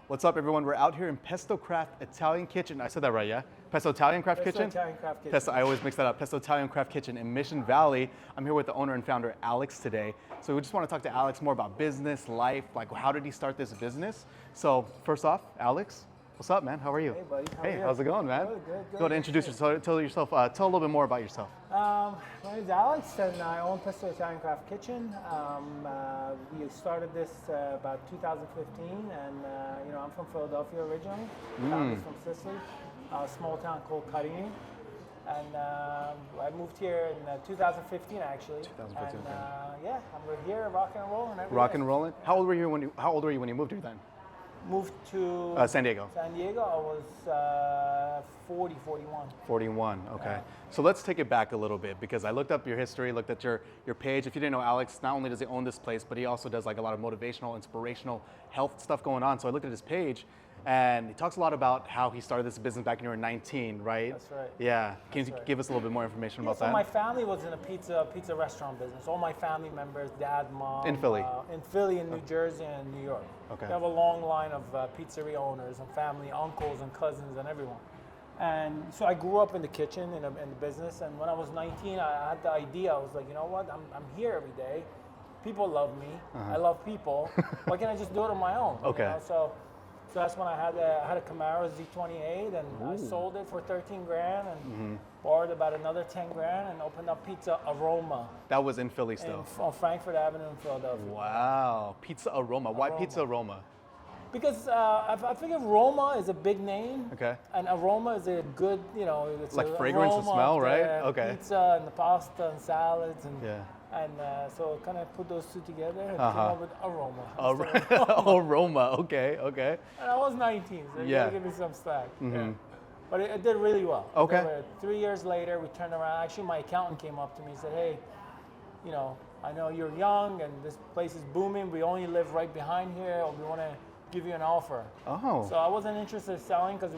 What's up, everyone? We're out here in Pesto Craft Italian Kitchen. I said that right, yeah? Pesto Italian Craft Kitchen? Pesto Italian Craft Kitchen. Pesto, I always mix that up. Pesto Italian Craft Kitchen in Mission Valley. I'm here with the owner and founder, Alex, today. So we just want to talk to Alex more about business, life, like how did he start this business? So first off, Alex, what's up, man? How are you? Hey, buddy. Hey, how's it going, man? Good. Go ahead and introduce yourself. Tell a little bit more about yourself. My name is Alex, and I own Pesto Italian Craft Kitchen. We started this about 2015, and I'm from Philadelphia originally. Family's from Sicily, a small town called Cuisine. And I moved here in 2015, actually. 2015. And yeah, we're here, rocking and rolling. Rocking and rolling. How old were you when you moved here then? Moved to San Diego. San Diego, I was 41. 41, okay. Yeah. So let's take it back a little bit because I looked up your history, looked at your page. If you didn't know Alex, not only does he own this place, but he also does like a lot of motivational, inspirational, health stuff going on. So I looked at his page and he talks a lot about how he started this business back when you were 19, right? That's right. Yeah. Can you give us a little bit more information about so that? My family was in a pizza restaurant business. All my family members, dad, mom. In Philly? In Philly, in New Jersey, and New York. Okay. We have a long line of pizzeria owners and family, uncles and cousins and everyone. And so I grew up in the kitchen, in the business, and when I was 19, I had the idea. I was like, you know what, I'm here every day. People love me. I love people. Why can't I just do it on my own? Okay. You know? So that's when I had a Camaro Z28, and I sold it for 13 grand and borrowed about another 10 grand and opened up Pizza Aroma. That was in Philly still? On Frankfurt Avenue in Philadelphia. Wow, Pizza Aroma. Why Pizza Aroma? Because I figure Roma is a big name. Okay. And aroma is a good, it's like a fragrance and smell, right? Okay. Pizza and the pasta and salads and yeah. And so kind of put those two together and came up with Aroma. Aroma, okay. And I was 19, so you gotta give me some slack. Yeah. But it did really well. Okay. 3 years later, we turned around. Actually, my accountant came up to me and said, hey, I know you're young and this place is booming. We only live right behind here. We want to give you an offer. Oh. So I wasn't interested in selling because I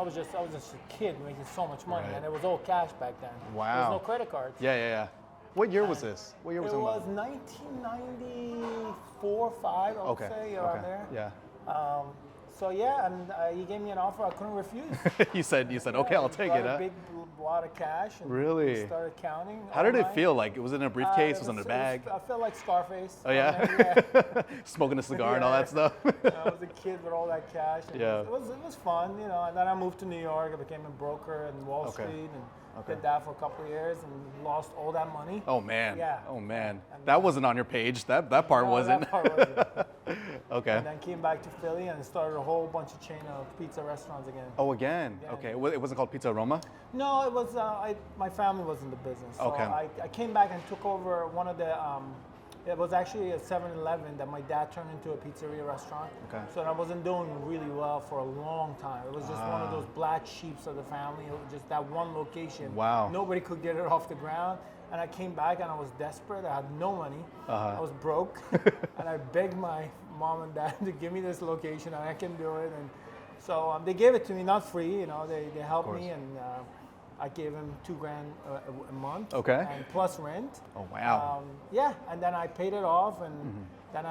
was just a kid making so much money, and it was all cash back then. Wow. There was no credit cards. Yeah. What year was this? What year was it? It was 1994, 5, I would say, around there. Yeah. So yeah, and he gave me an offer I couldn't refuse. you said, okay, I'll take it. A big wad of cash. And really? We started counting. How did it feel? Like, was it in a briefcase? Was it in a bag? I felt like Scarface. Oh yeah? Smoking a cigar and all that stuff. I was a kid with all that cash. And it was fun, And then I moved to New York. I became a broker in Wall Street and did that for a couple of years and lost all that money. Oh man. Yeah. Oh man. That wasn't on your page. That part wasn't. That part wasn't. Okay. And then came back to Philly and started a whole bunch of chain of pizza restaurants again. Oh, again? Yeah, okay. It wasn't called Pizza Aroma? No, it was, my family was in the business. So okay. I came back and took over one of the, it was actually a 7-Eleven that my dad turned into a pizzeria restaurant. Okay. So I wasn't doing really well for a long time. It was just one of those black sheeps of the family. It was just that one location. Wow. Nobody could get it off the ground. And I came back and I was desperate. I had no money. I was broke. And I begged my mom and dad to give me this location and I can do it. And so they gave it to me, not free. They helped me, and I gave them $2 grand a month. Okay. And plus rent. Oh wow. And then I paid it off, and then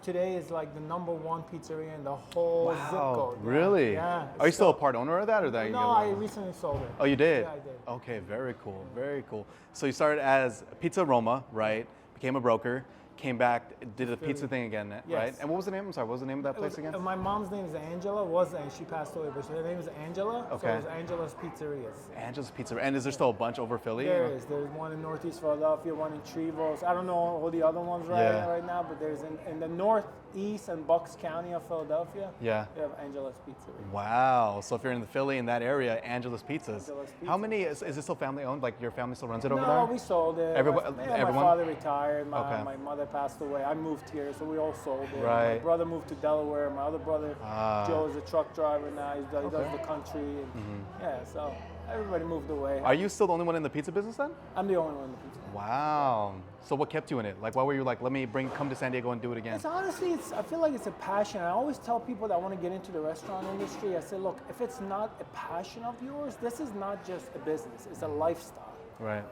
today is like the #1 pizzeria in the whole zip code. Really? Yeah. Are you still a part owner of that, or that? No, I recently sold it. Oh, you did? Yeah, I did. Okay, very cool, very cool. So you started as Pizza Roma, right? Became a broker, came back, did the pizza thing again, right? Yes. And what was the name? I'm sorry, what was the name of that place again? My mom's name is Angela, and she passed away, but her name is Angela. Okay. So it was Angela's Pizzerias. Angela's Pizza. And is there still a bunch over Philly? There is. There's one in Northeast Philadelphia, one in Trevose. I don't know all the other ones right now, but there's in the Northeast and Bucks County of Philadelphia. Yeah. You have Angela's Pizzeria. Wow. So if you're in the Philly, in that area, Angela's Pizzas. Angela's How Pizzas. many, is it still family owned? Like your family still runs it over there? No, we sold it. Everyone? My father retired. My mother passed away. I moved here, so we all sold it. Right. My brother moved to Delaware. My other brother, Joe, is a truck driver now. He does the country. And yeah, so everybody moved away. Are you still the only one in the pizza business then? I'm the only one in the pizza. Wow. So what kept you in it? Like, why were you like, let me come to San Diego and do it again? It's honestly, I feel like it's a passion. I always tell people that want to get into the restaurant industry, I say, look, if it's not a passion of yours, this is not just a business, it's a lifestyle. Right.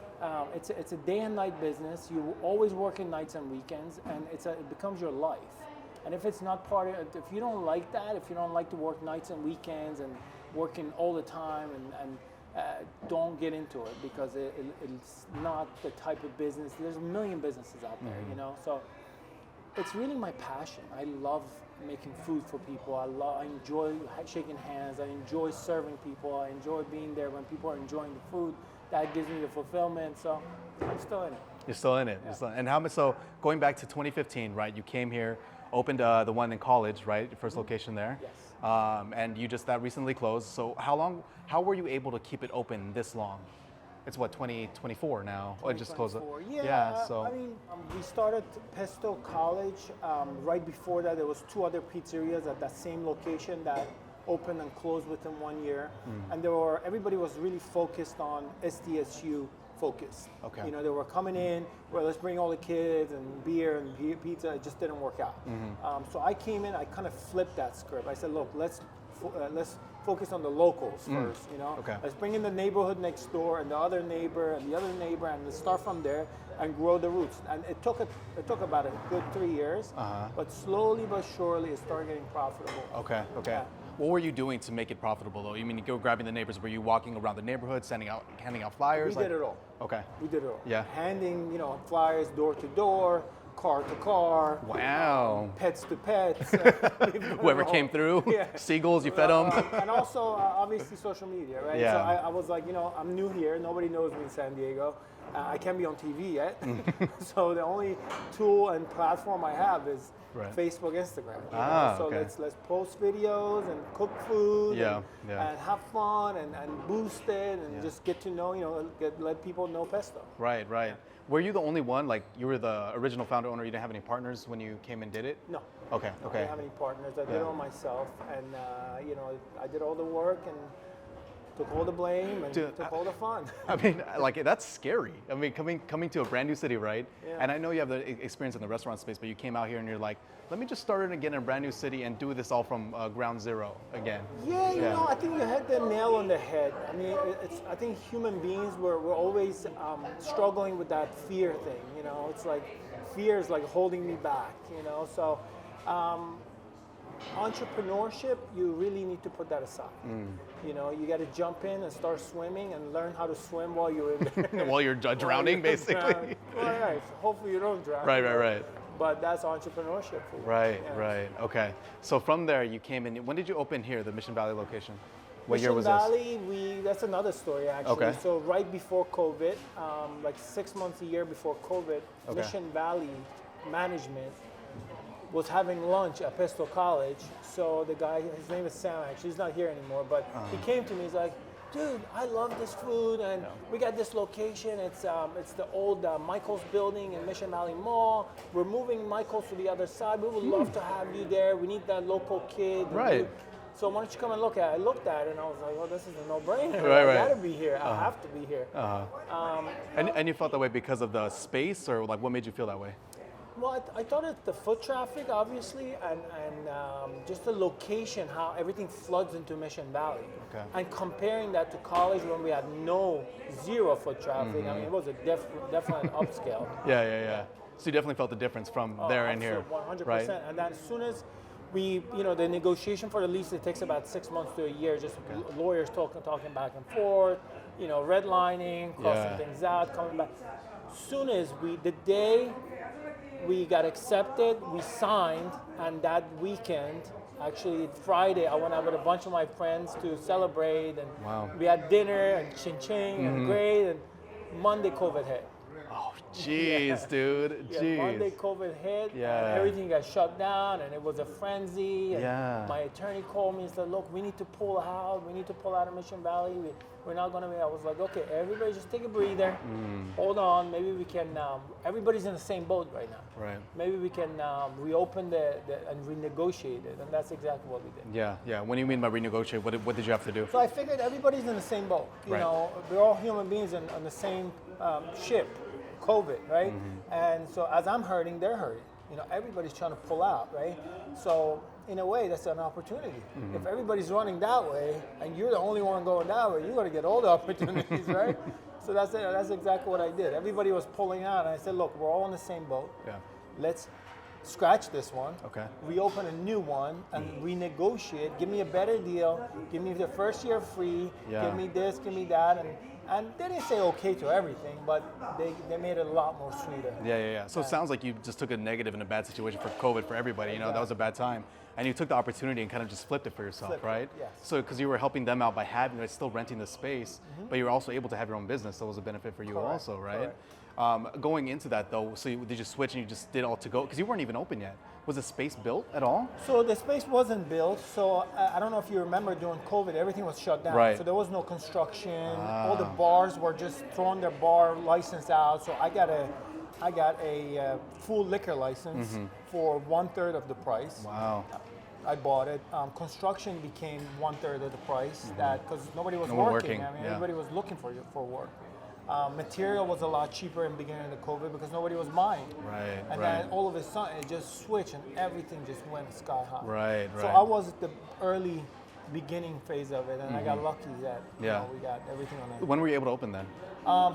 It's a day and night business. You always working nights and weekends, and it becomes your life. And if it's not part of it, if you don't like that, if you don't like to work nights and weekends and working all the time, and don't get into it, because it's not the type of business. There's a million businesses out there, you know. So it's really my passion. I love making food for people. I enjoy shaking hands. I enjoy serving people. I enjoy being there when people are enjoying the food. That gives me the fulfillment. So I'm still in it. You're still in it. Yeah. And how much? So going back to 2015, right? You came here, opened the one in college, right? Your first location there. Yes. And you just that recently closed. So how were you able to keep it open this long? It's what, 2024 now? Or just closed it? Yeah. So I mean, we started Pesto College. Right before that, there was 2 other pizzerias at that same location that opened and closed within 1 year. And everybody was really focused on SDSU focus. Okay. You know, they were coming in, well, let's bring all the kids and beer and pizza. It just didn't work out. So I came in, I kind of flipped that script. I said, look, let's focus on the locals first, you know. Okay. Let's bring in the neighborhood next door and the other neighbor and the other neighbor, and let's start from there and grow the roots. And it took about a good 3 years, but slowly but surely it started getting profitable. Okay. Yeah. What were you doing to make it profitable though? You mean you go grabbing the neighbors? Were you walking around the neighborhood, handing out flyers? We did it all. Okay. We did it all. Yeah. Handing, flyers door to door, car to car. Wow. Pets to pets. Whoever came through, Yeah. Seagulls, you fed them. And also, obviously, social media, right? Yeah. So I was like, I'm new here. Nobody knows me in San Diego. I can't be on TV yet. So the only tool and platform I have is Facebook, Instagram. you know? So okay. let's post videos and cook food Yeah, and have fun and boost it and just get to know, let people know Pesto. Right. Were you the only one? Like you were the original founder owner. You didn't have any partners when you came and did it? No. Okay. I didn't have any partners. I did it all myself, and I did all the work and took all the blame and took all the fun. I mean, like that's scary. I mean, coming to a brand new city, right? Yeah. And I know you have the experience in the restaurant space, but you came out here and you're like, let me just start it again in a brand new city and do this all from ground zero again. Yeah, I think you hit the nail on the head. I mean, I think human beings we're always struggling with that fear thing. It's like fear is like holding me back. So. Entrepreneurship, you really need to put that aside. You got to jump in and start swimming and learn how to swim while you're in there. While you're drowning, basically. Well, right. Hopefully you don't drown. Right. But that's entrepreneurship for you. Right. Okay. So from there, you came in. When did you open here, the Mission Valley location? What year was this? Mission Valley, that's another story actually. Okay. So right before COVID, like 6 months, a year before COVID, Mission Valley management was having lunch at Pesto College. So the guy, his name is Sam actually, he's not here anymore, but he came to me, he's like, dude, I love this food and we got this location, it's the old Michael's building in Mission Valley Mall. We're moving Michael's to the other side. We would love to have you there. We need that local kid. Right. So why don't you come and look at it? I looked at it and I was like, well, this is a no-brainer. Right. I gotta be here. I have to be here. And you felt that way because of the space, or like what made you feel that way? Well, I thought it's the foot traffic, obviously, and just the location, how everything floods into Mission Valley. Okay. And comparing that to college when we had zero foot traffic, I mean, it was a definite upscale. Yeah. So you definitely felt the difference from there and here, 100%. right? And then as soon as we, the negotiation for the lease, it takes about 6 months to a year, just lawyers talking back and forth, redlining, crossing things out, coming back. As soon as the day we got accepted, we signed, and that weekend, actually Friday, I went out with a bunch of my friends to celebrate, and we had dinner and ching and great, and Monday COVID hit. Oh, jeez, dude. Jeez. Monday COVID hit, and everything got shut down, and it was a frenzy. And my attorney called me and said, look, we need to pull out. We need to pull out of Mission Valley. We're not going to be. I was like, okay, everybody just take a breather. Hold on. Maybe we can, everybody's in the same boat right now. Right. Maybe we can reopen and renegotiate it. And that's exactly what we did. Yeah. When you mean by renegotiate, what did you have to do? So I figured everybody's in the same boat. We're all human beings on the same ship. COVID, right? And so as I'm hurting, they're hurting. Everybody's trying to pull out, right? So in a way, that's an opportunity. If everybody's running that way and you're the only one going that way, you're going to get all the opportunities, right? So that's it. That's exactly what I did. Everybody was pulling out, and I said, look, we're all in the same boat. Yeah. Let's scratch this one, Okay. reopen a new one, and renegotiate. Give me a better deal. Give me the first year free. Yeah. Give me this. Give me that. And they didn't say okay to everything, but they made it a lot more sweeter. Yeah. So it sounds like you just took a negative and a bad situation for COVID for everybody. You know, that was a bad time. And you took the opportunity and kind of just flipped it for yourself, Flipped it, right? yes. So because you were helping them out by having, like, still renting the space, but you were also able to have your own business. So it was a benefit for you Correct, also, right? correct. Going into that though, so did you switch and you just did all to go? Because you weren't even open yet. Was the space built at all? So the space wasn't built. So I don't know if you remember during COVID, everything was shut down. Right. So there was no construction. All the bars were just throwing their bar license out. So I got a full liquor license for 1/3 of the price. Wow. I bought it. Construction became 1/3 of the price because nobody was No one working. working, I mean, yeah. everybody was looking for work. Material was a lot cheaper in the beginning of the COVID because nobody was buying. Right, And right. then all of a sudden it just switched and everything just went sky high. Right. So I was at the early beginning phase of it, and I got lucky that Yeah. we got everything on it. When were you able to open then?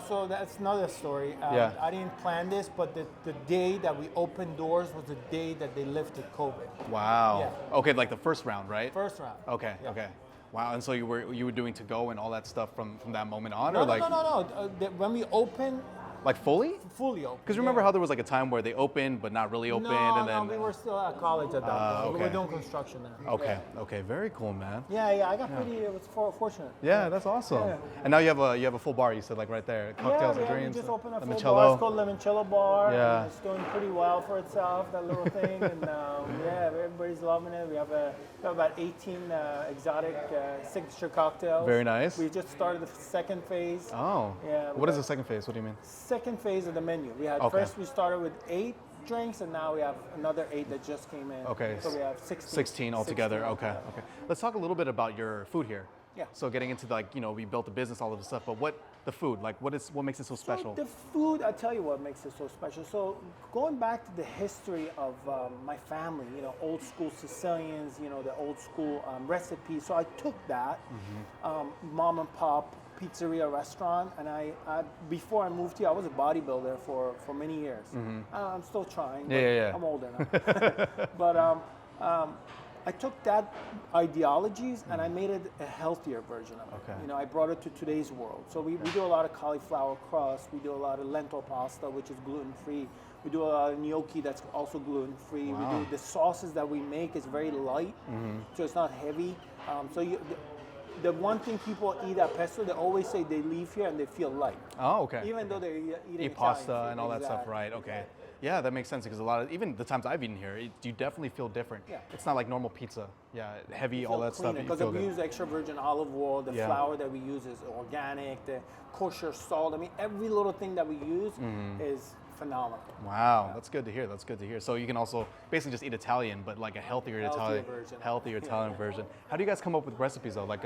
So that's another story. Yeah. I didn't plan this, but the day that we opened doors was the day that they lifted COVID. Wow. Yeah. Okay, like the first round, right? First round. Okay. Yeah. Okay. Wow. And so you were doing to go and all that stuff from that moment on, No, or like no. When we opened, like fully? fully open. Because remember how there was like a time where they opened but not really opened, and then we were still at college at that point. We were okay. doing construction then. okay, okay, very cool, man. Yeah. I got it was fortunate. Yeah, that's awesome. Yeah. And now you have a full bar. You said like right there, cocktails and we drinks. just opened a full limoncello. bar. It's called Limoncello Bar. Yeah. And it's doing pretty well for itself, that little thing. And everybody's loving it. We have about 18 exotic signature cocktails. Very nice. We just started the second phase. Oh. Yeah, What is the second phase? What do you mean? Second phase of the menu. We had Okay. first we started with 8 drinks, and now we have another 8 that just came in. Okay. So we have 16. 16 altogether. 16 Okay. Okay. Let's talk a little bit about your food here. Yeah. So getting into we built a business, all of this stuff, but the food, like what makes it so special? So the food, I tell you what makes it so special. So going back to the history of my family, old school Sicilians, the old school recipes. So I took that mom and pop pizzeria restaurant, and I before I moved here, I was a bodybuilder for many years. I'm still trying. But Yeah. I'm older now. But I took that ideologies and I made it a healthier version of it. Okay. I brought it to today's world. So we do a lot of cauliflower crust. We do a lot of lentil pasta, which is gluten-free. We do a lot of gnocchi that's also gluten-free. Wow. We do the sauces that we make is very light, so it's not heavy. The one thing people eat at Pesto, they always say they leave here and they feel light, Oh, okay. even though they're eating Eat Italian pasta food. and all that stuff, Exactly. right? Okay. Yeah, that makes sense because even the times I've eaten here, you definitely feel different. Yeah. It's not like normal pizza. Yeah, heavy, all that stuff. You Because feel we good. use extra virgin olive oil. The Yeah. flour that we use is organic. The kosher salt. I mean, every little thing that we use is phenomenal. Wow, that's good to hear. That's good to hear. So you can also basically just eat Italian, but like a healthier Italian version. How do you guys come up with recipes though, like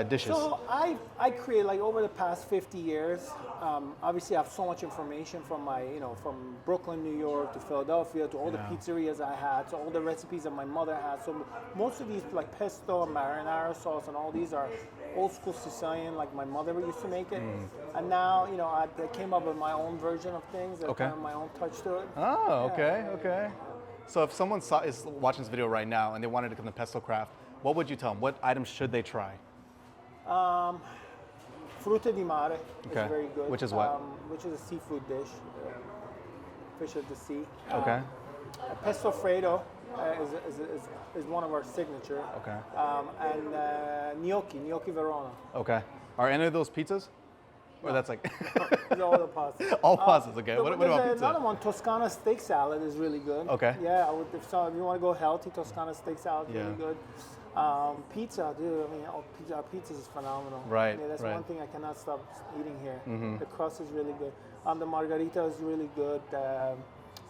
dishes? So I create, like, over the past 50 years. Obviously, I have so much information from from Brooklyn, New York, to Philadelphia, to all the pizzerias I had, to all the recipes that my mother had. So most of these, like pesto and marinara sauce, and all these are old school Sicilian, like my mother used to make it. And now, I came up with my own version of things. Okay. Kind of my own touch to it. Oh, okay, okay. So if someone is watching this video right now and they wanted to come to Pesto Craft, what would you tell them? What items should they try? Frutte di mare Okay. is very good. Which is what? Which is a seafood dish, fish of the sea. Okay. Pesto Fredo is one of our signature. Okay. And gnocchi Verona. Okay. Are any of those pizzas? Or that's like These are all the pastas. all pastas, okay. What about There's pizza? another one, Toscana steak salad is really good. Okay. Yeah, if you want to go healthy, Toscana steak salad is really Yeah. good. Pizza, dude. I mean, our pizza is phenomenal. Right, Yeah, that's right. one thing I cannot stop eating here. The crust is really good. The margarita is really good.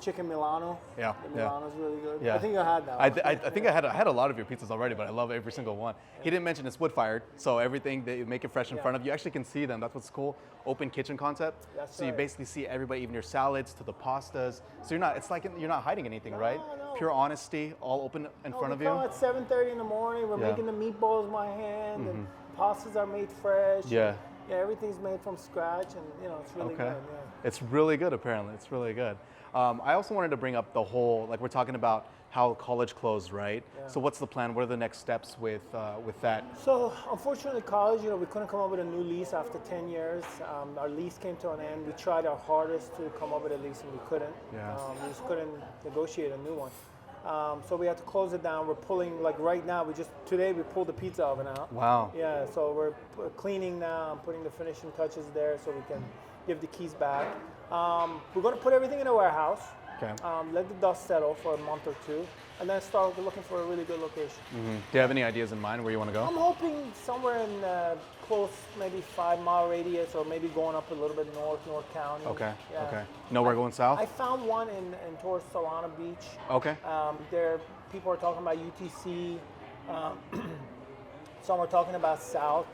Chicken Milano. Yeah, The yeah. Milano is really good. Yeah. I think you had that. I think I had a lot of your pizzas already, but I love every single one. He didn't mention it's wood fired, so everything they make it fresh in front of you. You actually can see them. That's what's cool. Open kitchen concept. That's so you right. basically see everybody, even your salads to the pastas. So it's like you're not hiding anything, right? no. Pure honesty, all open in front of we you. come at 7:30 in the morning. We're Yeah. making the meatballs by hand, and pastas are made fresh. Yeah. Yeah, everything's made from scratch, and it's really good. Yeah. It's really good, apparently. It's really good. I also wanted to bring up the whole, like we're talking about how college closed, right? Yeah. So what's the plan? What are the next steps with that? So unfortunately, college, we couldn't come up with a new lease after 10 years. Our lease came to an end. We tried our hardest to come up with a lease, and we couldn't. Yeah. We just couldn't negotiate a new one. So we had to close it down. We're pulling, like right now, today we pulled the pizza oven out. Wow. Yeah, so we're cleaning now. I'm putting the finishing touches there so we can give the keys back. We're going to put everything in a warehouse. Okay. Let the dust settle for a month or two, and then start looking for a really good location. Mm-hmm. Do you have any ideas in mind where you want to go? I'm hoping somewhere in close, maybe 5-mile radius, or maybe going up a little bit north County. Okay. Yeah. Okay. Nowhere going south? I found one in towards Solana Beach. Okay. There, people are talking about UTC. Some are talking about south.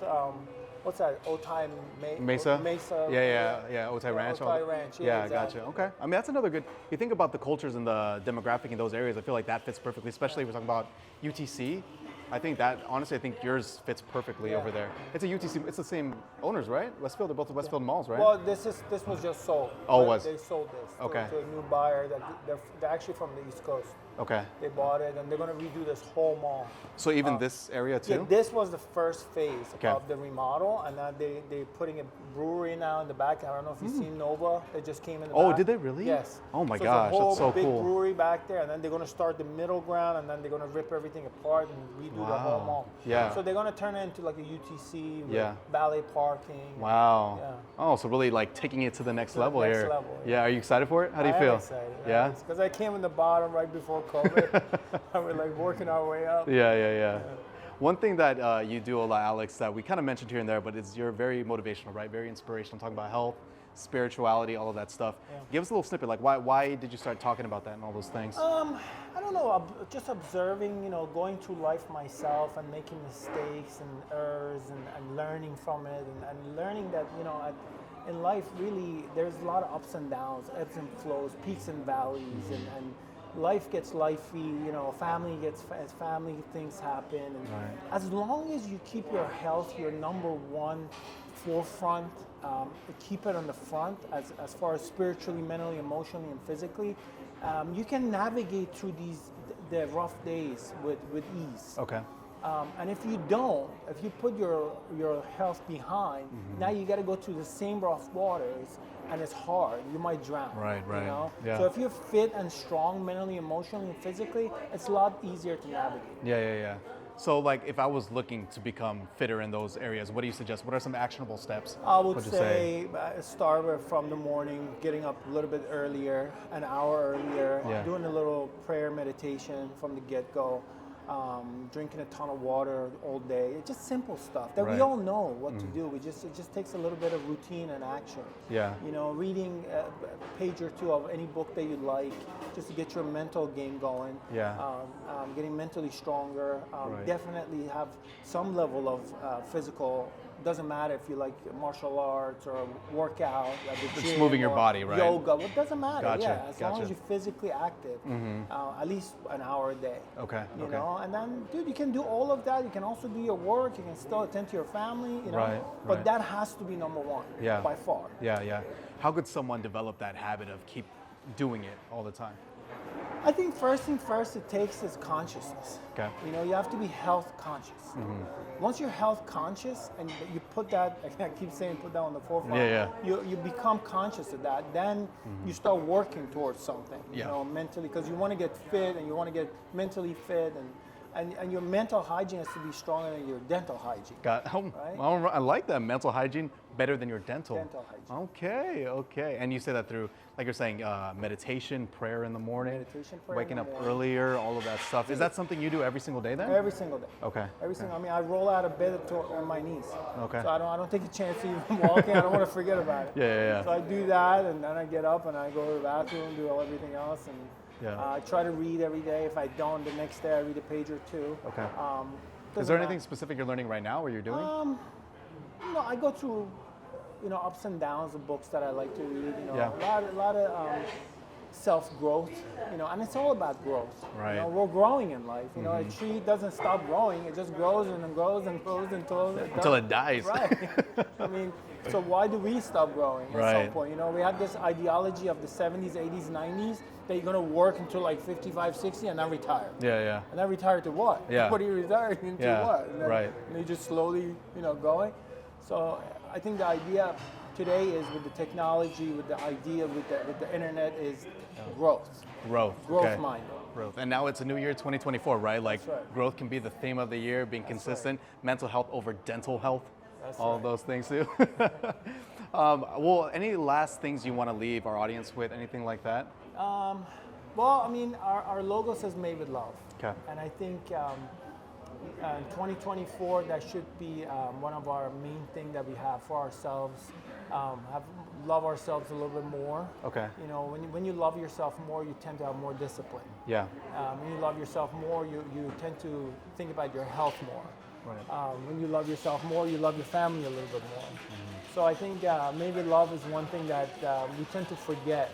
What's that? Otay Mesa? Mesa. Yeah. Otay Ranch. Otay Ranch. Yeah, exactly. gotcha. Okay. I mean, that's another good. You think about the cultures and the demographic in those areas. I feel like that fits perfectly, especially if we're talking about UTC. I think yours fits perfectly over there. It's a UTC. It's the same owners, right? Westfield. They're both Westfield malls, right? Well, this was just sold. Oh, it was? They sold this Okay. to a new buyer. They're actually from the East Coast. Okay. They bought it, and they're going to redo this whole mall. So even this area too? Yeah, this was the first phase Okay. of the remodel, and now they're putting a brewery now in the back. I don't know if you've seen Nova. They just came in the back. Oh, did they really? Yes. Oh my so gosh, it's a whole that's so big cool. brewery back there, and then they're going to start the middle ground, and then they're going to rip everything apart and redo the whole Wow. mall. Yeah. So they're going to turn it into like a UTC with Yeah. valet parking. Wow. Yeah. Oh, so really like taking it to the next To the level next here. level, Yeah. Are you excited for it? How do you I feel? am excited. Yeah. Because I came in the bottom right before COVID. And we're like working our way up. Yeah. One thing that you do a lot, Alex, that we kind of mentioned here and there, but you're very motivational, right? Very inspirational, talking about health, spirituality, all of that stuff. Yeah. Give us a little snippet, like why did you start talking about that and all those things? I don't know, just observing, going through life myself and making mistakes and errors and learning from it and learning that, in life really there's a lot of ups and downs, ebbs and flows, peaks and valleys, and life gets lifey, family gets as family things happen. And Right. as long as you keep your health your number one forefront, keep it on the front as far as spiritually, mentally, emotionally, and physically, you can navigate through the rough days with ease. Okay. And if you put your health behind, now you got to go through the same rough waters, and it's hard. You might drown. Right. Yeah. So if you're fit and strong mentally, emotionally, and physically, it's a lot easier to navigate. Yeah. So like if I was looking to become fitter in those areas, what do you suggest? What are some actionable steps? I would What'd you say start from the morning, getting up a little bit earlier, an hour earlier, Yeah. doing a little prayer meditation from the get-go, drinking a ton of water all day. It's just simple stuff that we Right. all know what to do. It just takes a little bit of routine and action. Yeah. Reading a page or two of any book that you like, just to get your mental game going. Yeah. Getting mentally stronger. Right. Definitely have some level of physical. Doesn't matter if you like martial arts or workout at the Just gym moving your or body, right? yoga. Well, it doesn't matter. Gotcha, Yeah, as long gotcha. as you're physically active, at least an hour a day. Okay. You okay. know, and then, dude, you can do all of that. You can also do your work. You can still attend to your family. Right, But right. that has to be number one. Yeah. By far. Yeah. How could someone develop that habit of keep doing it all the time? I think first thing first it takes is consciousness. Okay. You have to be health conscious. Once you're health conscious and you put that, I keep saying put that on the forefront. Yeah. You become conscious of that. Then you start working towards something. Yeah. Mentally, because you want to get fit and you want to get mentally fit and your mental hygiene has to be stronger than your dental hygiene. I like that. Mental hygiene better than your dental. Dental hygiene. Okay. And you say that through, like you're saying, meditation, prayer in the morning, Meditation, prayer in waking the up morning. earlier, all of that stuff. Is that something you do every single day then? Every single day. Okay. Every single. I mean, I roll out of bed on my knees. Okay. So I don't take a chance of even walking. I don't want to forget about it. Yeah. So I do that, and then I get up and I go to the bathroom, do everything else, and Yeah. I try to read every day. If I don't, the next day I read a page or two. Okay. Is Doesn't there anything matter. specific you're learning right now or you're doing? I go through, ups and downs of books that I like to read. Yeah. A lot of self-growth, and it's all about growth. Right. We're growing in life. A tree doesn't stop growing; it just grows and grows and grows until it dies. Right. I mean, so why do we stop growing at some point? We had this ideology of the 70s, 80s, 90s that you're gonna work until like 55, 60 and then retire. Yeah. And then retire to what? Yeah. What are you retiring into what? And then, Right. And you just slowly, going. So I think the idea today is with the technology, with the idea, with the internet is growth. Growth. Growth minded. Growth. And now it's a new year, 2024, right? Like That's right. growth can be the theme of the year, being consistent, mental health over dental health, That's all right. of those things too. Well, any last things you want to leave our audience with, anything like that? Well, I mean, our logo says "Made with Love," Okay. and I think in 2024 that should be one of our main things that we have for ourselves. Love ourselves a little bit more. Okay. When you love yourself more, you tend to have more discipline. Yeah. When you love yourself more, you tend to think about your health more. Right. When you love yourself more, you love your family a little bit more. So I think maybe love is one thing that we tend to forget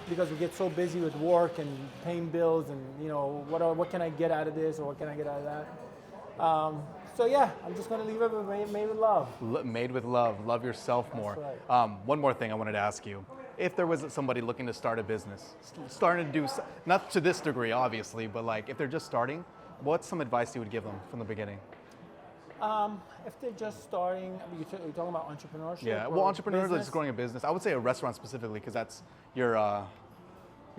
because we get so busy with work and paying bills and what can I get out of this or what can I get out of that. So yeah, I'm just going to leave it with made with love. Made with love. Love yourself more. Right. One more thing I wanted to ask you. If there was somebody looking to start a business, starting to do, not to this degree obviously, but like if they're just starting, what's some advice you would give them from the beginning? If they're just starting, you're talking about entrepreneurship? Yeah, well, entrepreneurs are business? just growing a business. I would say a restaurant specifically because that's your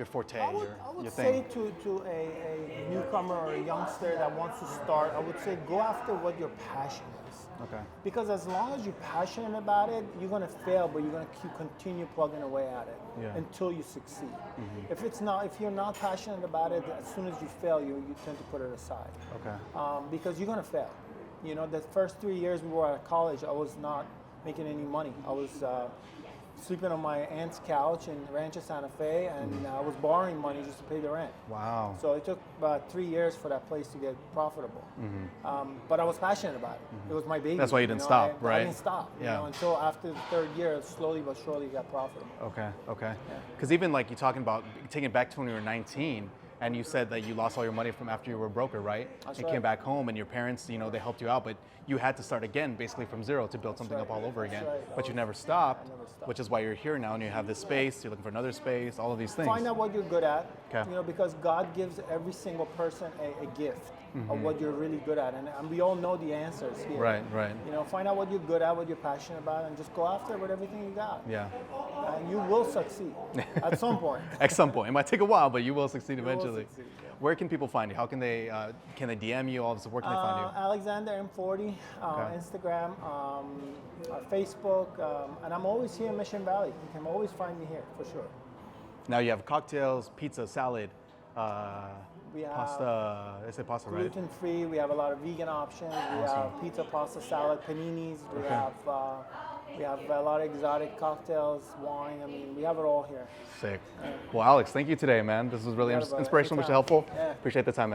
forte, I would your say thing. to a newcomer or a youngster that wants to start, I would say go after what your passion is. Okay. Because as long as you're passionate about it, you're going to fail, but you're going to continue plugging away at it until you succeed. If you're not passionate about it, as soon as you fail, you tend to put it aside. Okay. Because you're going to fail. The first 3 years we were at college, I was not making any money. I was sleeping on my aunt's couch in Rancho Santa Fe, and I was borrowing money just to pay the rent. Wow. So it took about 3 years for that place to get profitable. But I was passionate about it. It was my baby. That's why you didn't stop, right? I didn't stop. Until after the third year, slowly but surely got profitable. Okay. Because even like you're talking about taking it back to when you were 19, and you said that you lost all your money from after you were a broker, right? That's you right. came back home, and your parents, they helped you out, but you had to start again, basically from zero, to build something up all over again. right. But you never stopped, I never stopped. which is why you're here now, and you have this space. You're looking for another space, all of these things. Find out what you're good at. Okay. Because God gives every single person a gift of what you're really good at, and we all know the answers here. Right. Find out what you're good at, what you're passionate about, and just go after it with everything you got. Yeah. And you will succeed at some point. At some point, it might take a while, but you will succeed You will eventually. succeed, yeah. Where can people find you? How can they DM you? All this. Where can they find you? Alexander M40, Okay. Instagram, Facebook, and I'm always here in Mission Valley. You can always find me here for sure. Now you have cocktails, pizza, salad, We have pasta. I say pasta, right? gluten free. We have a lot of vegan options. We have pizza, pasta, salad, paninis. We have a lot of exotic cocktails, wine. I mean, we have it all here. Sick. Well, Alex, thank you today, man. This was really You got it, brother. inspirational, much Anytime. helpful. Yeah. Appreciate the time, man.